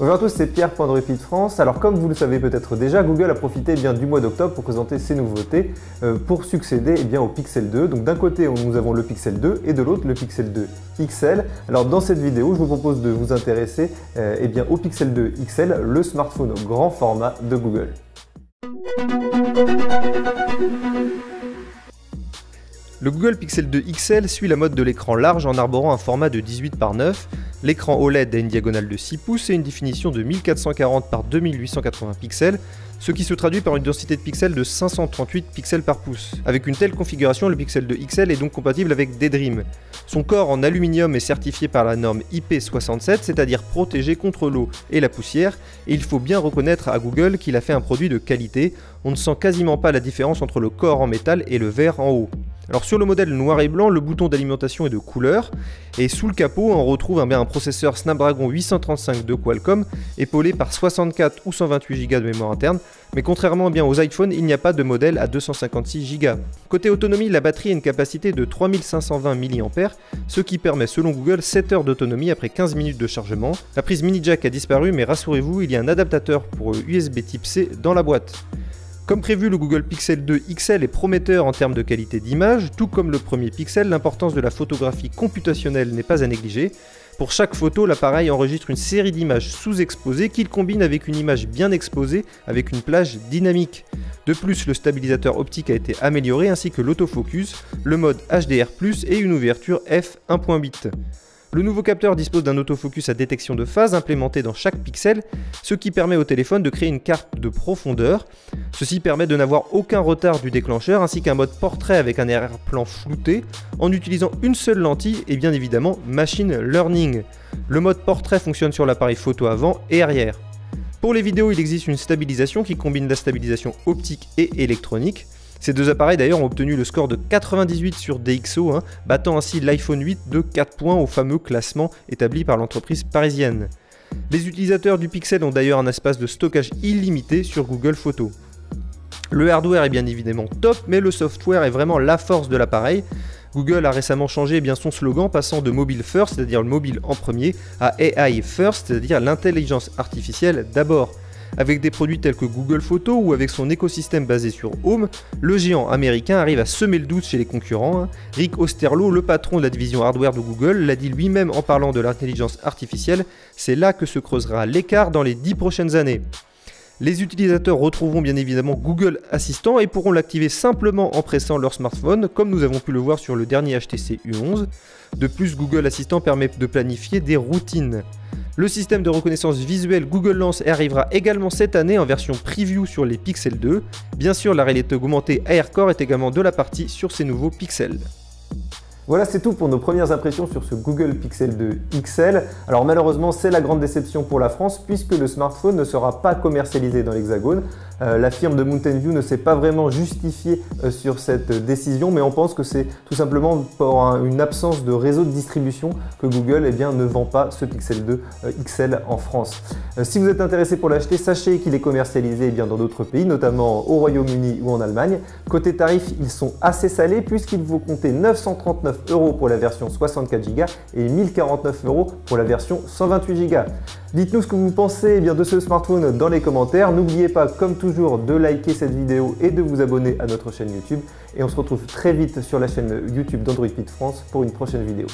Bonjour à tous, c'est Pierre pour Android France. Alors comme vous le savez peut-être déjà, Google a profité du mois d'octobre pour présenter ses nouveautés pour succéder au Pixel 2. Donc d'un côté nous avons le Pixel 2 et de l'autre le Pixel 2 XL. Alors dans cette vidéo, je vous propose de vous intéresser au Pixel 2 XL, le smartphone grand format de Google. Le Google Pixel 2 XL suit la mode de l'écran large en arborant un format de 18 par 9. L'écran OLED a une diagonale de 6 pouces et une définition de 1440 par 2880 pixels, ce qui se traduit par une densité de pixels de 538 pixels par pouce. Avec une telle configuration, le Pixel 2 XL est donc compatible avec Daydream. Son corps en aluminium est certifié par la norme IP67, c'est-à-dire protégé contre l'eau et la poussière, et il faut bien reconnaître à Google qu'il a fait un produit de qualité. On ne sent quasiment pas la différence entre le corps en métal et le verre en haut. Alors sur le modèle noir et blanc, le bouton d'alimentation est de couleur, et sous le capot on retrouve un processeur Snapdragon 835 de Qualcomm, épaulé par 64 ou 128 Go de mémoire interne, mais contrairement aux iPhones, il n'y a pas de modèle à 256 Go. Côté autonomie, la batterie a une capacité de 3520 mAh, ce qui permet selon Google 7 heures d'autonomie après 15 minutes de chargement. La prise mini jack a disparu, mais rassurez-vous, il y a un adaptateur pour USB type C dans la boîte. Comme prévu, le Google Pixel 2 XL est prometteur en termes de qualité d'image, tout comme le premier Pixel, l'importance de la photographie computationnelle n'est pas à négliger. Pour chaque photo, l'appareil enregistre une série d'images sous-exposées qu'il combine avec une image bien exposée avec une plage dynamique. De plus, le stabilisateur optique a été amélioré ainsi que l'autofocus, le mode HDR+, et une ouverture f1.8. Le nouveau capteur dispose d'un autofocus à détection de phase implémenté dans chaque pixel, ce qui permet au téléphone de créer une carte de profondeur. Ceci permet de n'avoir aucun retard du déclencheur ainsi qu'un mode portrait avec un arrière-plan flouté en utilisant une seule lentille et bien évidemment machine learning. Le mode portrait fonctionne sur l'appareil photo avant et arrière. Pour les vidéos, il existe une stabilisation qui combine la stabilisation optique et électronique. Ces deux appareils d'ailleurs ont obtenu le score de 98 sur DxO, battant ainsi l'iPhone 8 de 4 points au fameux classement établi par l'entreprise parisienne. Les utilisateurs du Pixel ont d'ailleurs un espace de stockage illimité sur Google Photos. Le hardware est bien évidemment top, mais le software est vraiment la force de l'appareil. Google a récemment changé son slogan, passant de Mobile First, c'est-à-dire le mobile en premier, à AI First, c'est-à-dire l'intelligence artificielle d'abord. Avec des produits tels que Google Photos ou avec son écosystème basé sur Home, le géant américain arrive à semer le doute chez les concurrents. Rick Osterloh, le patron de la division hardware de Google, l'a dit lui-même en parlant de l'intelligence artificielle, c'est là que se creusera l'écart dans les 10 prochaines années. Les utilisateurs retrouveront bien évidemment Google Assistant et pourront l'activer simplement en pressant leur smartphone, comme nous avons pu le voir sur le dernier HTC U11. De plus, Google Assistant permet de planifier des routines. Le système de reconnaissance visuelle Google Lens arrivera également cette année en version preview sur les Pixel 2. Bien sûr, la réalité augmentée AirCore est également de la partie sur ces nouveaux pixels. Voilà, c'est tout pour nos premières impressions sur ce Google Pixel 2 XL. Alors malheureusement, c'est la grande déception pour la France puisque le smartphone ne sera pas commercialisé dans l'Hexagone. La firme de Mountain View ne s'est pas vraiment justifiée sur cette décision, mais on pense que c'est tout simplement pour une absence de réseau de distribution que Google ne vend pas ce Pixel 2 XL en France. Si vous êtes intéressé pour l'acheter, sachez qu'il est commercialisé dans d'autres pays, notamment au Royaume-Uni ou en Allemagne. Côté tarif, ils sont assez salés puisqu'il faut compter 939 € pour la version 64 Go et 1049 € pour la version 128 Go. Dites-nous ce que vous pensez de ce smartphone dans les commentaires. N'oubliez pas, comme toujours, de liker cette vidéo et de vous abonner à notre chaîne YouTube. Et on se retrouve très vite sur la chaîne YouTube d'Android France pour une prochaine vidéo.